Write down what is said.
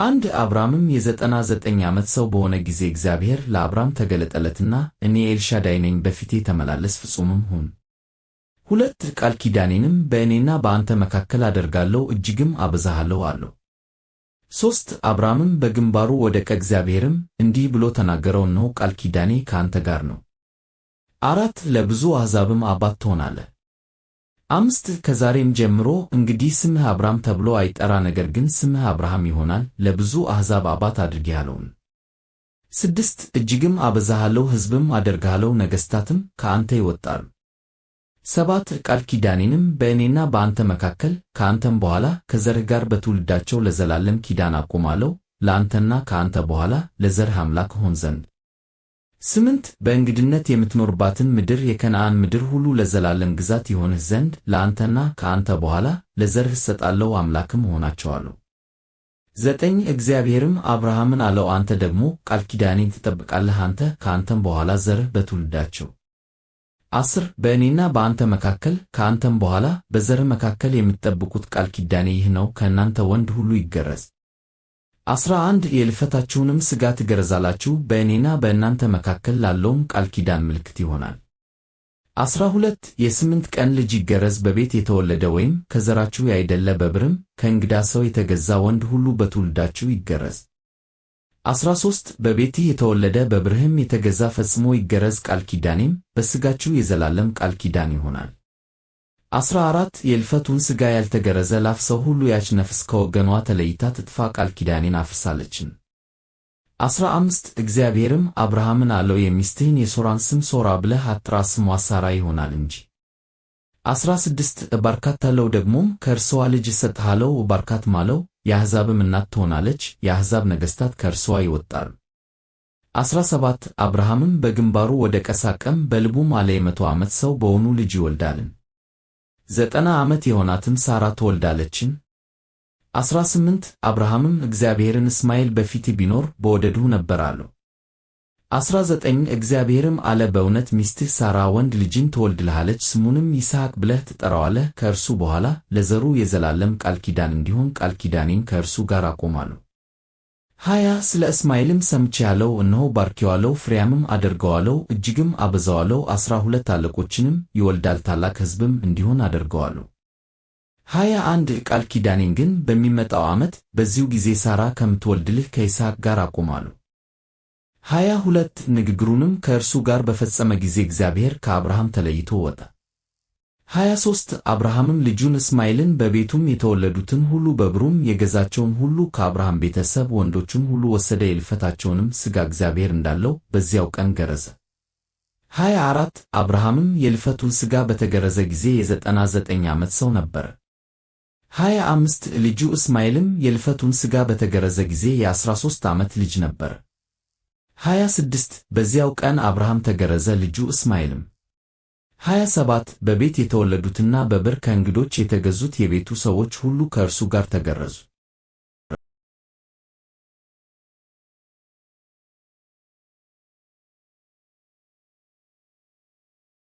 አንድ አብራምም የ99 ዓመት ሰው በሆነ ጊዜ እግዚአብሔር ለአብራም ተገለጠለትና እኔ ኤልሻዳይ ነኝ፣ በፊቴ ተመላለስ ፍጹምም ሁን። 2 ቃል ኪዳኔንም በእኔና በአንተ መካከል አደርጋለሁ፣ እጅግም አበዛሃለሁ አለው። 3 አብራምም በግንባሩ ወደቀ፣ እግዚአብሔርም እንዲህ ብሎ ተናገረው፣ እነሆ ቃል ኪዳኔ ከአንተ ጋር ነው። 4 ለብዙ አሕዛብም አባት ትሆናለህ። 5 ከዛሬም ጀምሮ እንግዲህ ስምህ አብራም ተብሎ አይጠራ፣ ነገር ግን ስምህ አብርሃም ይሆናል፣ ለብዙ አሕዛብ አባት አድርጌሃለሁና። 6 እጅግም አበዛሃለሁ፣ ሕዝብም አደርግሃለሁ፣ ነገሥታትም ከአንተ ይወጣሉ። 7 ቃል ኪዳኔንም በእኔና በአንተ መካከል ከአንተም በኋላ ከዘርህ ጋር በትውልዳቸው ለዘላለም ኪዳን አቆማለሁ፣ ለአንተና ከአንተ በኋላ ለዘርህ አምላክ እሆን ዘንድ። 8 በእንግድነት የምትኖርባትን ምድር የከነዓን ምድር ሁሉ ለዘላለም ግዛት ይሆንህ ዘንድ ለአንተና ከአንተ በኋላ ለዘርህ እሰጣለሁ፣ አምላክም እሆናቸዋለሁ። 9 እግዚአብሔርም አብርሃምን አለው፣ አንተ ደግሞ ቃል ኪዳኔን ትጠብቃለህ፣ አንተ ከአንተም በኋላ ዘርህ በትውልዳቸው። 10 በእኔና በአንተ መካከል ከአንተም በኋላ በዘርህ መካከል የምትጠብቁት ቃል ኪዳኔ ይህ ነው፣ ከእናንተ ወንድ ሁሉ ይገረዝ። 11 የእልፈታችሁንም ሥጋ ትገረዛላችሁ፣ በእኔና በእናንተ መካከል ላለውም ቃል ኪዳን ምልክት ይሆናል። 12 የ8 ቀን ልጅ ይገረዝ፣ በቤት የተወለደ ወይም ከዘራችሁ ያይደለ፣ በብርም ከእንግዳ ሰው የተገዛ ወንድ ሁሉ በትውልዳችሁ ይገረዝ። 13 በቤትህ የተወለደ በብርህም የተገዛ ፈጽሞ ይገረዝ፣ ቃል ኪዳኔም በሥጋችሁ የዘላለም ቃል ኪዳን ይሆናል። 14 የእልፈቱን ሥጋ ያልተገረዘ ላፍ ሰው ሁሉ ያች ነፍስ ከወገኗ ተለይታ ትጥፋ፣ ቃል ኪዳኔን አፍርሳለችን። 15 እግዚአብሔርም አብርሃምን አለው፣ የሚስትህን የሶራን ስም ሶራ ብለህ አትጥራ፣ ስሟ ሳራ ይሆናል እንጂ። 16 እባርካታለሁ፣ ደግሞም ከእርስዋ ልጅ እሰጥሃለሁ፣ እባርካትም አለው፣ የአሕዛብም እናት ትሆናለች፣ የአሕዛብ ነገሥታት ከእርስዋ ይወጣሉ። 17 አብርሃምም በግንባሩ ወደቀ፣ ሳቀም፣ በልቡም አለ፣ የ100 ዓመት ሰው በውኑ ልጅ ይወልዳልን? 90 ዓመት የሆናትም ሳራ ትወልዳለችን? 18 አብርሃምም እግዚአብሔርን እስማኤል በፊቴ ቢኖር በወደድሁ ነበር አለው። 19 እግዚአብሔርም አለ፣ በእውነት ሚስትህ ሳራ ወንድ ልጅን ትወልድልሃለች፣ ስሙንም ይስሐቅ ብለህ ትጠራዋለህ፣ ከእርሱ በኋላ ለዘሩ የዘላለም ቃል ኪዳን እንዲሆን ቃል ኪዳኔን ከእርሱ ጋር አቆማለሁ። 20 ስለ እስማኤልም ሰምቼአለሁ፣ እነሆ ባርኬዋለሁ፣ ፍሬያምም አደርገዋለሁ፣ እጅግም አበዛዋለሁ፣ 12 አለቆችንም ይወልዳል፣ ታላቅ ሕዝብም እንዲሆን አደርገዋለሁ። 21 ቃል ኪዳኔን ግን በሚመጣው ዓመት በዚሁ ጊዜ ሳራ ከምትወልድልህ ከይስሐቅ ጋር አቆማለሁ። 22 ንግግሩንም ከእርሱ ጋር በፈጸመ ጊዜ እግዚአብሔር ከአብርሃም ተለይቶ ወጣ። 23 አብርሃምም ልጁን እስማኤልን በቤቱም የተወለዱትን ሁሉ በብሩም የገዛቸውን ሁሉ ከአብርሃም ቤተሰብ ወንዶቹን ሁሉ ወሰደ፣ የእልፈታቸውንም ሥጋ እግዚአብሔር እንዳለው በዚያው ቀን ገረዘ። 24 አብርሃምም የእልፈቱን ሥጋ በተገረዘ ጊዜ የ99 ዓመት ሰው ነበረ። 25 ልጁ እስማኤልም የእልፈቱን ሥጋ በተገረዘ ጊዜ የ13 ዓመት ልጅ ነበረ። 26 በዚያው ቀን አብርሃም ተገረዘ፣ ልጁ እስማኤልም። 27 በቤት የተወለዱትና በብር ከእንግዶች የተገዙት የቤቱ ሰዎች ሁሉ ከእርሱ ጋር ተገረዙ።